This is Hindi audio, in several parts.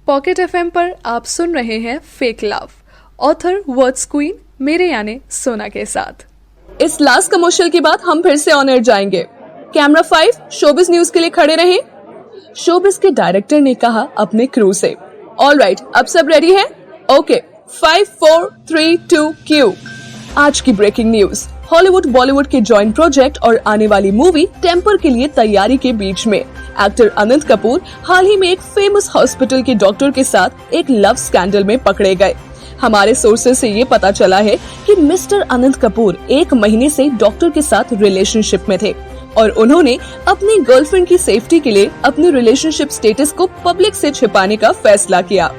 पॉकेट एफएम पर आप सुन रहे हैं fake love, author words queen मेरे यानी सोना के साथ। इस लास्ट कमर्शियल के बाद हम फिर से ऑन एयर जाएंगे। कैमरा 5 शोबिज न्यूज के लिए खड़े रहें। शोबिज के डायरेक्टर ने कहा अपने क्रू से, ऑलराइट अब सब रेडी है? Okay 5 4 3 2 Q. आज की ब्रेकिंग न्यूज, हॉलीवुड बॉलीवुड के जॉइंट प्रोजेक्ट और आने वाली मूवी टेम्पर के लिए तैयारी के बीच में एक्टर अनंत कपूर हाल ही में एक फेमस हॉस्पिटल के डॉक्टर के साथ एक लव स्कैंडल में पकड़े गए। हमारे सोर्सेज से ये पता चला है कि मिस्टर अनंत कपूर 1 महीने से डॉक्टर के साथ रिलेशनशिप में थे और उन्होंने अपनी गर्लफ्रेंड की सेफ्टी के लिए अपने रिलेशनशिप स्टेटस को पब्लिक से छिपाने का फैसला किया।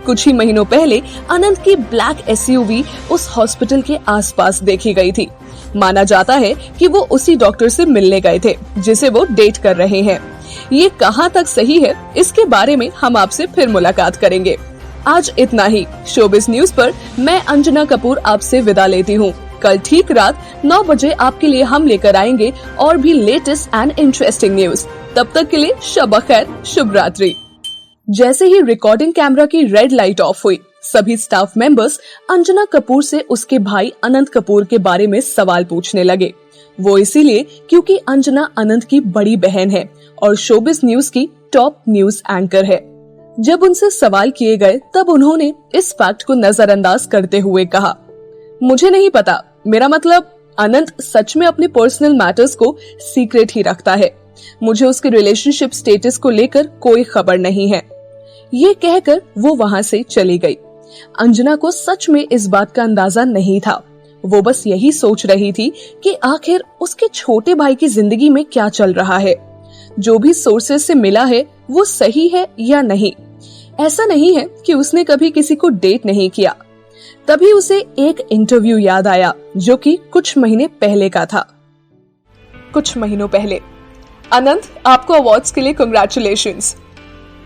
कुछ ही महीनों पहले अनंत की ब्लैक एसयूवी उस हॉस्पिटल के आसपास देखी गई थी। माना जाता है कि वो उसी डॉक्टर से मिलने गए थे जिसे वो डेट कर रहे हैं। ये कहां तक सही है, इसके बारे में हम आपसे फिर मुलाकात करेंगे। आज इतना ही। शोबिज न्यूज पर मैं अंजना कपूर आपसे विदा लेती हूँ। कल ठीक रात 9 बजे आपके लिए हम लेकर आएंगे और भी लेटेस्ट एंड इंटरेस्टिंग न्यूज। तब तक के लिए शब खैर, शुभ रात्रि। जैसे ही रिकॉर्डिंग कैमरा की रेड लाइट ऑफ हुई, सभी स्टाफ मेंबर्स अंजना कपूर से उसके भाई अनंत कपूर के बारे में सवाल पूछने लगे। वो इसीलिए क्योंकि अंजना अनंत की बड़ी बहन है और शोबिज न्यूज की टॉप न्यूज एंकर है। जब उनसे सवाल किए गए तब उन्होंने इस फैक्ट को नजरअंदाज करते हुए कहा, मुझे नहीं पता, मेरा मतलब अनंत सच में अपने पर्सनल मैटर्स को सीक्रेट ही रखता है। मुझे उसके रिलेशनशिप स्टेटस को लेकर कोई खबर नहीं है। ये कहकर वो वहाँ से चली गई। अंजना को सच में इस बात का अंदाजा नहीं था। वो बस यही सोच रही थी कि आखिर उसके छोटे भाई की जिंदगी में क्या चल रहा है। जो भी सोर्सेज से मिला है वो सही है या नहीं। ऐसा नहीं है कि उसने कभी किसी को डेट नहीं किया। तभी उसे एक इंटरव्यू याद आया जो कि कुछ महीने पहले का था। कुछ महीनों पहले, अनंत आपको अवार्ड्स के लिए कांग्रेचुलेशंस।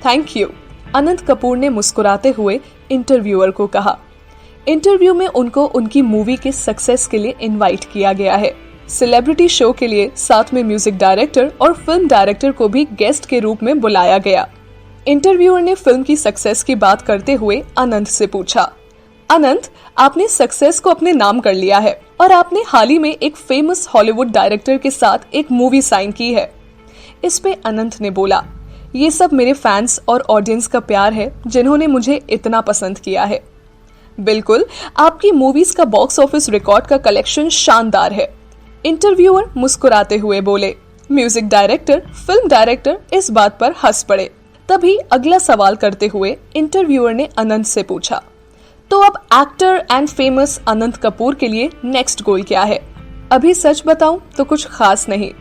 थैंक यू, अनंत कपूर ने मुस्कुराते हुए इंटरव्यूअर को कहा। इंटरव्यू में उनको उनकी मूवी के सक्सेस के लिए इनवाइट किया गया है। सेलिब्रिटी शो के लिए साथ में म्यूजिक डायरेक्टर और फिल्म डायरेक्टर को भी गेस्ट के रूप में बुलाया गया। इंटरव्यूअर ने फिल्म की सक्सेस की बात करते हुए अनंत से पूछा, अनंत आपने सक्सेस को अपने नाम कर लिया है और आपने हाल ही में एक फेमस हॉलीवुड डायरेक्टर के साथ एक मूवी साइन की है। इस पे अनंत ने बोला, ये सब मेरे फैंस और ऑडियंस का प्यार है जिन्होंने मुझे इतना पसंद किया है। बिल्कुल, आपकी मूवीज का बॉक्स ऑफिस रिकॉर्ड का कलेक्शन शानदार है। इंटरव्यूअर मुस्कुराते हुए बोले। म्यूजिक डायरेक्टर, फिल्म डायरेक्टर इस बात पर हंस पड़े। तभी अगला सवाल करते हुए इंटरव्यूअर ने अनंत से पूछा, तो अब एक्टर एंड फेमस अनंत कपूर के लिए नेक्स्ट गोल क्या है? अभी सच बताऊं तो कुछ खास नहीं।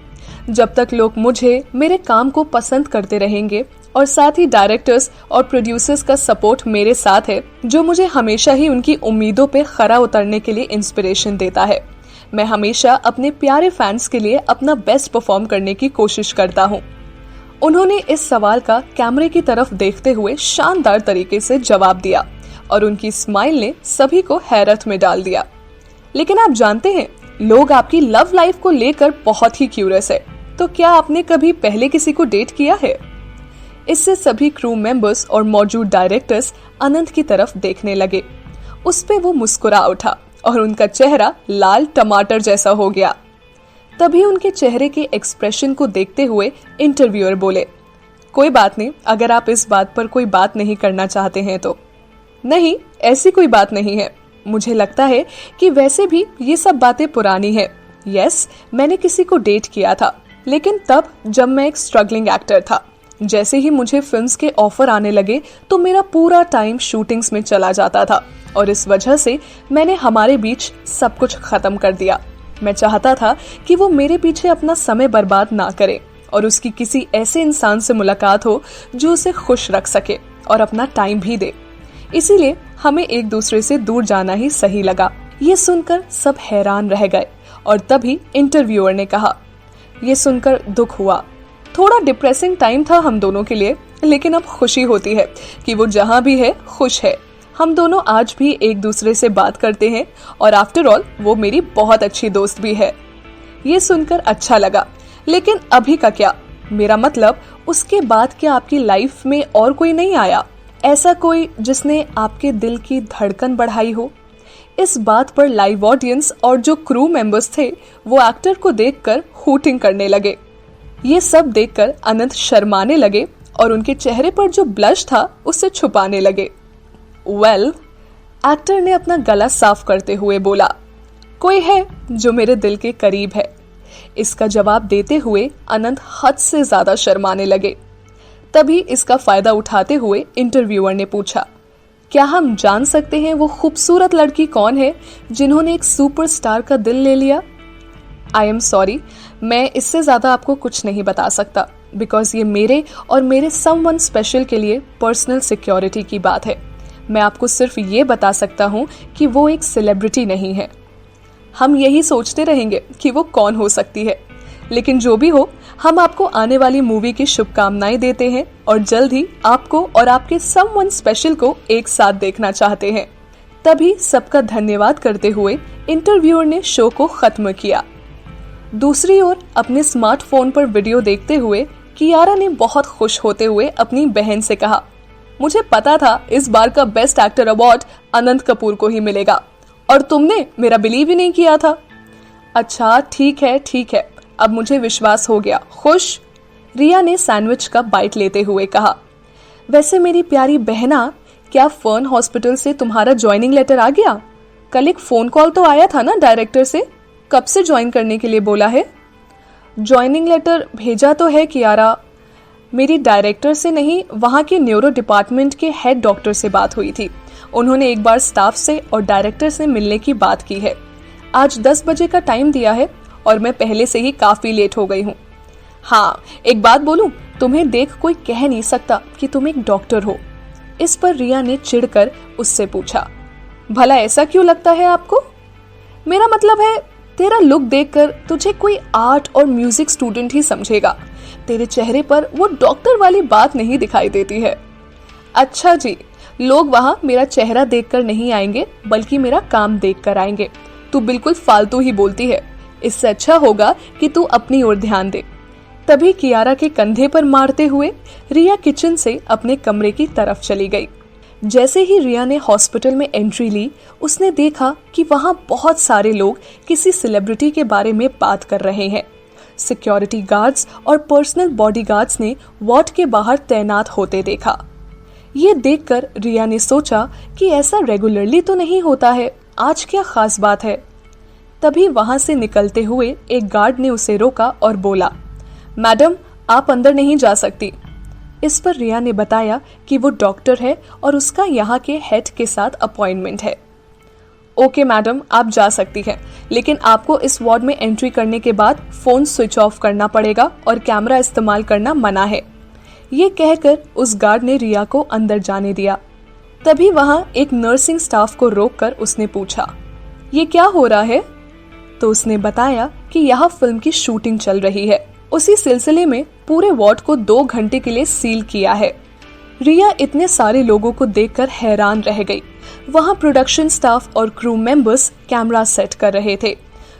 जब तक लोग मुझे, मेरे काम को पसंद करते रहेंगे और साथ ही डायरेक्टर्स और प्रोड्यूसर्स का सपोर्ट मेरे साथ है, जो मुझे हमेशा ही उनकी उम्मीदों पे खरा उतरने के लिए इंस्पिरेशन देता है। मैं हमेशा अपने प्यारे फैंस के लिए अपना बेस्ट परफॉर्म करने की कोशिश करता हूँ। उन्होंने इस सवाल का कैमरे की तरफ देखते हुए शानदार तरीके से जवाब दिया और उनकी स्माइल ने सभी को हैरत में डाल दिया। लेकिन आप जानते हैं, लोग आपकी लव लाइफ को लेकर बहुत ही क्यूरियस है, तो क्या आपने कभी पहले किसी को डेट किया है? इससे सभी क्रू मेंबर्स और मौजूद डायरेक्टर्स अनंत की तरफ देखने लगे। उस पे वो मुस्कुरा उठा और उनका चेहरा लाल टमाटर जैसा हो गया। तभी उनके चेहरे के एक्सप्रेशन को देखते हुए इंटरव्यूअर बोले, कोई बात नहीं, अगर आप इस बात पर कोई बात नहीं करना चाहते हैं तो। नहीं, ऐसी कोई बात नहीं है। मुझे लगता है कि वैसे भी ये सब बातें पुरानी है। यस, मैंने किसी को डेट किया था, लेकिन तब जब मैं एक स्ट्रगलिंग एक्टर था। जैसे ही मुझे फिल्म्स के ऑफर आने लगे तो मेरा पूरा टाइम शूटिंग्स में चला जाता था और इस वजह से मैंने हमारे बीच सब कुछ खत्म कर दिया। मैं चाहता था कि वो मेरे पीछे अपना समय बर्बाद ना करे और उसकी किसी ऐसे इंसान से मुलाकात हो जो उसे खुश रख सके और अपना टाइम भी दे। इसीलिए हमें एक दूसरे से दूर जाना ही सही लगा। ये सुनकर सब हैरान रह गए और तभी इंटरव्यूअर ने कहा, ये सुनकर दुख हुआ। थोड़ा डिप्रेसिंग टाइम था हम दोनों के लिए, लेकिन अब खुशी होती है कि वो जहाँ भी है खुश है। हम दोनों आज भी एक दूसरे से बात करते हैं और आफ्टर ऑल वो मेरी बहुत अच्छी दोस्त भी है। ये सुनकर अच्छा लगा, लेकिन अभी का क्या? मेरा मतलब उसके बाद क्या आपकी लाइफ में और कोई नहीं आया? ऐसा कोई जिसने आपके दिल की धड़कन बढ़ाई हो? इस बात पर लाइव ऑडियंस और जो क्रू मेंबर्स थे वो एक्टर को देखकर हूटिंग करने लगे। ये सब देखकर अनंत शर्माने लगे और उनके चेहरे पर जो ब्लश था उसे छुपाने लगे। वेल, एक्टर ने अपना गला साफ करते हुए बोला, कोई है जो मेरे दिल के करीब है। इसका जवाब देते हुए अनंत हद से ज्यादा शर्माने लगे। तभी इसका फायदा उठाते हुए इंटरव्यूअर ने पूछा, क्या हम जान सकते हैं वो खूबसूरत लड़की कौन है जिन्होंने एक सुपरस्टार का दिल ले लिया? आई एम सॉरी, मैं इससे ज्यादा आपको कुछ नहीं बता सकता, बिकॉज ये मेरे और मेरे समवन स्पेशल के लिए पर्सनल सिक्योरिटी की बात है। मैं आपको सिर्फ ये बता सकता हूँ कि वो एक सेलिब्रिटी नहीं है। हम यही सोचते रहेंगे कि वो कौन हो सकती है, लेकिन जो भी हो, हम आपको आने वाली मूवी की शुभकामनाएं देते हैं और जल्द ही आपको और आपके समवन स्पेशल को एक साथ देखना चाहते हैं। तभी सबका धन्यवाद करते हुए इंटरव्यूअर ने शो को खत्म किया। दूसरी ओर अपने स्मार्टफोन पर वीडियो देखते हुए कियारा ने बहुत खुश होते हुए अपनी बहन से कहा, मुझे पता था इस बार का बेस्ट एक्टर अवार्ड अनंत कपूर को ही मिलेगा और तुमने मेरा बिलीव ही नहीं किया था। अच्छा ठीक है, अब मुझे विश्वास हो गया। खुश? रिया ने सैंडविच का बाइट लेते हुए कहा। वैसे मेरी प्यारी बहना, क्या फर्न हॉस्पिटल से तुम्हारा ज्वाइनिंग लेटर आ गया? कल एक फोन कॉल तो आया था ना डायरेक्टर से, कब से ज्वाइन करने के लिए बोला है? ज्वाइनिंग लेटर भेजा तो है कियारा, मेरी डायरेक्टर से नहीं, वहाँ के न्यूरो डिपार्टमेंट के हेड डॉक्टर से बात हुई थी। उन्होंने एक बार स्टाफ से और डायरेक्टर से मिलने की बात की है। आज 10 बजे का टाइम दिया है और मैं पहले से ही काफी लेट हो गई हूँ। हाँ, एक बात बोलूं, तुम्हें देख कोई कह नहीं सकता कि तुम एक डॉक्टर हो। इस पर रिया ने चिढ़कर उससे पूछा, भला ऐसा क्यों लगता है आपको? मेरा मतलब है, तेरा लुक देखकर तुझे कोई आर्ट और म्यूजिक स्टूडेंट ही समझेगा। तेरे चेहरे पर वो डॉक्टर वाली बात नहीं दिखाई देती है। अच्छा जी, लोग वहां मेरा चेहरा देखकर नहीं आएंगे बल्कि मेरा काम देखकर आएंगे। तू बिल्कुल फालतू ही बोलती है। इससे अच्छा होगा कि तू अपनी ओर ध्यान दे। तभी कियारा के कंधे पर मारते हुए रिया किचन से अपने कमरे की तरफ चली गई। जैसे ही रिया ने हॉस्पिटल में एंट्री ली, उसने देखा कि वहां बहुत सारे लोग किसी सेलिब्रिटी के बारे में बात कर रहे हैं। सिक्योरिटी गार्ड्स और पर्सनल बॉडीगार्ड्स ने वार्ड के बाहर तैनात होते देखा। ये देखकर रिया ने सोचा कि ऐसा रेगुलरली तो नहीं होता है, आज क्या खास बात है। तभी वहां से निकलते हुए एक गार्ड ने उसे रोका और बोला, मैडम आप अंदर नहीं जा सकती। इस पर रिया ने बताया कि वो डॉक्टर है और उसका यहाँ के हेड के साथ अपॉइंटमेंट है। ओके मैडम, आप जा सकती हैं, लेकिन आपको इस वार्ड में एंट्री करने के बाद फोन स्विच ऑफ करना पड़ेगा और कैमरा इस्तेमाल करना मना है। ये कहकर उस गार्ड ने रिया को अंदर जाने दिया। तभी वहां एक नर्सिंग स्टाफ को रोककर उसने पूछा, ये क्या हो रहा है? तो उसने बताया कि यहाँ फिल्म की शूटिंग चल रही है। उसी सिलसिले में पूरे वार्ड को 2 घंटे के लिए सील किया है। रिया इतने सारे लोगों को देखकर हैरान रह गई। वहां प्रोडक्शन स्टाफ और क्रू मेंबर्स कैमरा सेट कर रहे थे।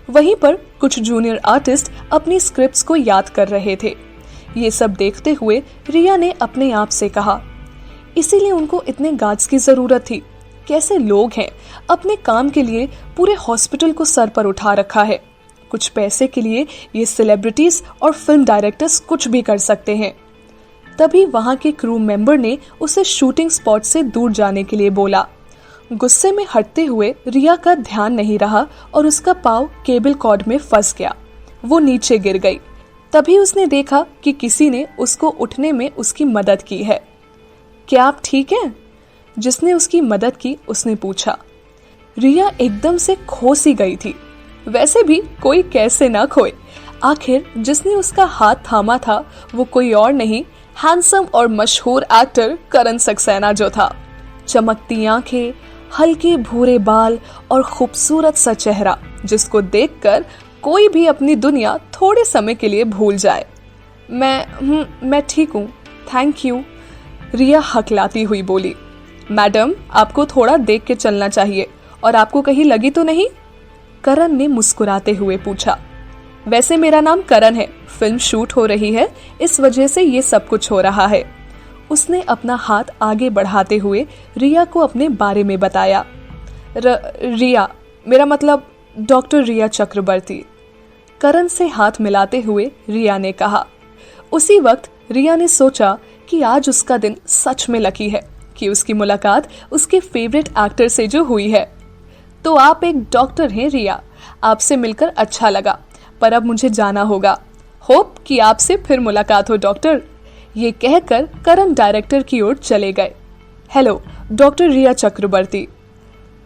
वहीं पर कुछ जूनियर आर्टिस्ट अपनी स्क्रिप्ट्स को याद कर रहे थे। ये सब देखते हुए रिया ने अपने आप से कहा, इसीलिए उनको इतने गार्ड्स की जरूरत थी। कैसे लोग हैं, अपने काम के लिए पूरे हॉस्पिटल को सर पर उठा रखा है। कुछ पैसे के लिए ये सेलिब्रिटीज और फिल्म डायरेक्टर्स कुछ भी कर सकते हैं। तभी वहां के क्रू मेंबर ने उसे शूटिंग स्पॉट से दूर जाने के लिए बोला। गुस्से में हटते हुए रिया का ध्यान नहीं रहा और उसका पाँव केबल कॉर्ड में फंस गया। वो नीचे गिर गई। तभी उसने देखा कि किसी ने उसको उठने में उसकी मदद की है। क्या आप ठीक हैं? जिसने उसकी मदद की उसने पूछा। रिया एकदम से खो सी गई थी। वैसे भी कोई कैसे ना खोए। आखिर जिसने उसका हाथ थामा था वो कोई और नहीं, हैंडसम और मशहूर एक्टर करण सक्सेना जो था। चमकती आंखें, हल्के भूरे बाल और खूबसूरत सा चेहरा, जिसको देखकर कोई भी अपनी दुनिया थोड़े समय के लिए भूल जाए। मैं ठीक हूँ, थैंक यू, रिया हकलाती हुई बोली। मैडम आपको थोड़ा देख के चलना चाहिए, और आपको कहीं लगी तो नहीं? करण ने मुस्कुराते हुए पूछा। वैसे मेरा नाम करण है, फिल्म शूट हो रही है, इस वजह से ये सब कुछ हो रहा है। उसने अपना हाथ आगे बढ़ाते हुए रिया को अपने बारे में बताया। रिया, मेरा मतलब डॉक्टर रिया चक्रवर्ती, करण से हाथ मिलाते हुए रिया ने कहा। उसी वक्त रिया ने सोचा कि आज उसका दिन सच में लकी है कि उसकी मुलाकात उसके फेवरेट एक्टर से जो हुई है। तो आप एक डॉक्टर हैं रिया, आपसे मिलकर अच्छा लगा, पर अब मुझे जाना होगा। होप कि आपसे फिर मुलाकात हो डॉक्टर। ये कहकर करण डायरेक्टर की ओर चले गए। हेलो डॉक्टर रिया चक्रवर्ती।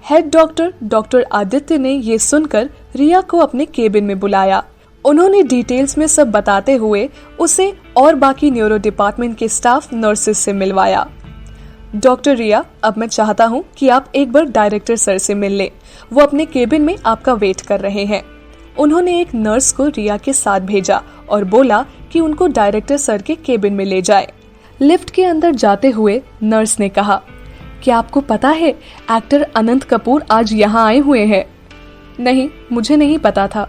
हेड डॉक्टर डॉक्टर आदित्य ने ये सुनकर रिया को अपने केबिन में बुलाया। उन्होंने डिटेल्स में सब बताते हुए उसे और बाकी न्यूरो डिपार्टमेंट के स्टाफ नर्सेस से मिलवाया। डॉक्टर रिया, अब मैं चाहता हूँ कि आप एक बार डायरेक्टर सर से मिल लें। वो अपने केबिन में आपका वेट कर रहे हैं। उन्होंने एक नर्स को रिया के साथ भेजा और बोला कि उनको डायरेक्टर सर के केबिन में ले जाए। लिफ्ट के अंदर जाते हुए नर्स ने कहा, क्या आपको पता है एक्टर अनंत कपूर आज यहाँ आए हुए हैं? नहीं, मुझे नहीं पता था।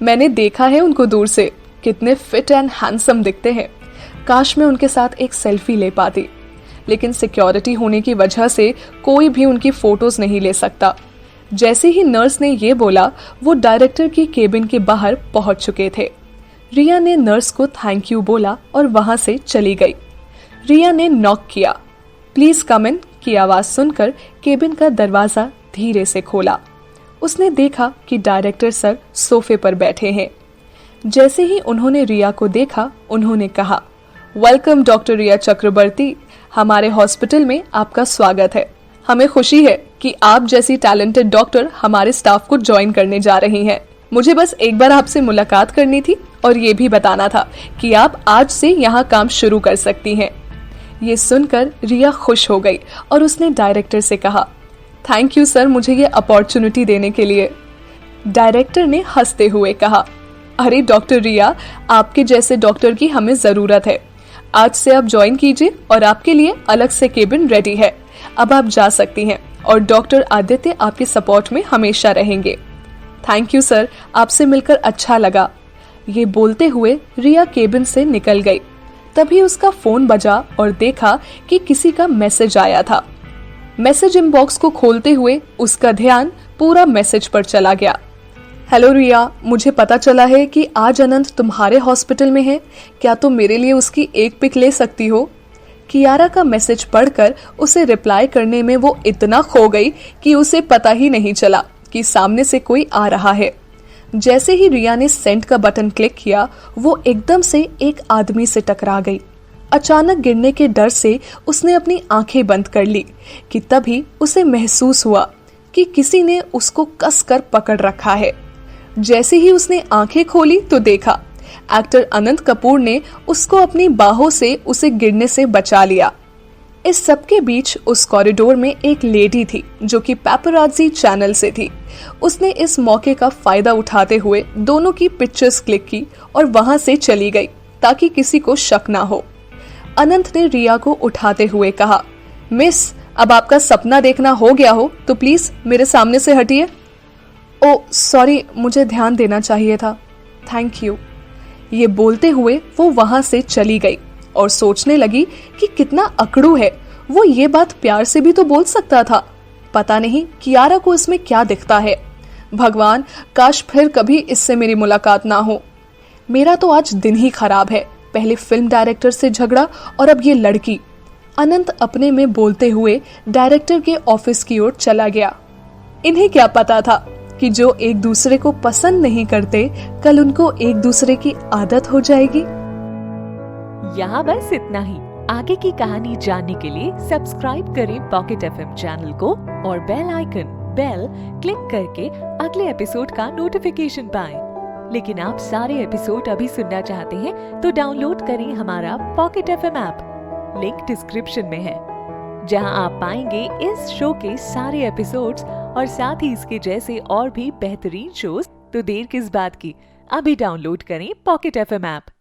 मैंने देखा है उनको दूर से, कितने फिट एंड हैंडसम दिखते हैं। काश मैं उनके साथ एक सेल्फी ले पाती, लेकिन सिक्योरिटी होने की वजह से कोई भी उनकी फोटोज नहीं ले सकता। जैसे ही नर्स ने ये बोला, वो डायरेक्टर की केबिन के बाहर पहुंच चुके थे। रिया ने नर्स को थैंक यू बोला और वहां से चली गई। रिया ने नॉक किया। प्लीज कम इन की आवाज सुनकर केबिन का दरवाजा धीरे से खोला। उसने देखा कि डायरेक्टर सर सोफे पर बैठे हैं। जैसे ही उन्होंने रिया को देखा, उन्होंने कहा, वेलकम डॉक्टर रिया चक्रवर्ती, हमारे हॉस्पिटल में आपका स्वागत है। हमें खुशी है कि आप जैसी टैलेंटेड डॉक्टर हमारे स्टाफ को ज्वाइन करने जा रही हैं। मुझे बस एक बार आपसे मुलाकात करनी थी और ये भी बताना था कि आप आज से यहाँ काम शुरू कर सकती हैं। ये सुनकर रिया खुश हो गई और उसने डायरेक्टर से कहा, थैंक यू सर मुझे ये अपॉर्चुनिटी देने के लिए। डायरेक्टर ने हंसते हुए कहा, अरे डॉक्टर रिया, आपके जैसे डॉक्टर की हमें जरूरत है। आज से आप ज्वाइन कीजिए और आपके लिए अलग से केबिन रेडी है। अब आप जा सकती हैं और डॉक्टर आदित्य आपके सपोर्ट में हमेशा रहेंगे। थैंक यू सर, आपसे मिलकर अच्छा लगा। ये बोलते हुए रिया केबिन से निकल गई। तभी उसका फोन बजा और देखा कि किसी का मैसेज आया था। मैसेज इनबॉक्स को खोलते हुए उसका ध्यान पूरा मैसेज पर चला गया। हेलो रिया, मुझे पता चला है कि आज अनंत तुम्हारे हॉस्पिटल में है। क्या तुम मेरे लिए उसकी एक पिक ले सकती हो? कियारा का मैसेज पढ़कर उसे रिप्लाई करने में वो इतना खो गई कि उसे पता ही नहीं चला कि सामने से कोई आ रहा है। जैसे ही रिया ने सेंड का बटन क्लिक किया, वो एकदम से एक आदमी से टकरा गई। अचानक गिरने के डर से उसने अपनी आंखें बंद कर ली कि तभी उसे महसूस हुआ कि किसी ने उसको कसकर पकड़ रखा है। जैसे ही उसने आंखें खोली तो देखा एक्टर अनंत कपूर ने उसको अपनी बाहों से उसे गिरने से बचा लिया। इस सब के बीच उस कॉरिडोर में एक लेडी थी जो कि पैपराज़ी चैनल से थी। उसने इस मौके का फायदा उठाते हुए दोनों की पिक्चर्स क्लिक की और वहां से चली गई ताकि किसी को शक ना हो। अनंत ने रिया को उठाते हुए कहा, मिस, अब आपका सपना देखना हो गया हो तो प्लीज मेरे सामने से हटिए। ओ सॉरी, मुझे ध्यान देना चाहिए था, थैंक यू। ये बोलते हुए वो वहां से चली गई और सोचने लगी कि कितना अकड़ू है। वो ये बात प्यार से भी तो बोल सकता था। पता नहीं कियारा को इसमें क्या दिखता है। भगवान, काश फिर कभी इससे मेरी मुलाकात ना हो। मेरा तो आज दिन ही खराब है। पहले फिल्म डायरेक्टर से झगड़ा और अब ये लड़की। अनंत अपने में बोलते हुए डायरेक्टर के ऑफिस की ओर चला गया। इन्हें क्या पता था कि जो एक दूसरे को पसंद नहीं करते, कल उनको एक दूसरे की आदत हो जाएगी। यहाँ बस इतना ही। आगे की कहानी जानने के लिए सब्सक्राइब करें पॉकेट एफएम चैनल को और बेल आइकन क्लिक करके अगले एपिसोड का नोटिफिकेशन पाएं। लेकिन आप सारे एपिसोड अभी सुनना चाहते हैं तो डाउनलोड करें हमारा pocket FM app. Link description में है, जहां आप पाएंगे इस शो के सारे एपिसोड्स और साथ ही इसके जैसे और भी बेहतरीन शोज। तो देर किस बात की, अभी डाउनलोड करें पॉकेट एफएम ऐप।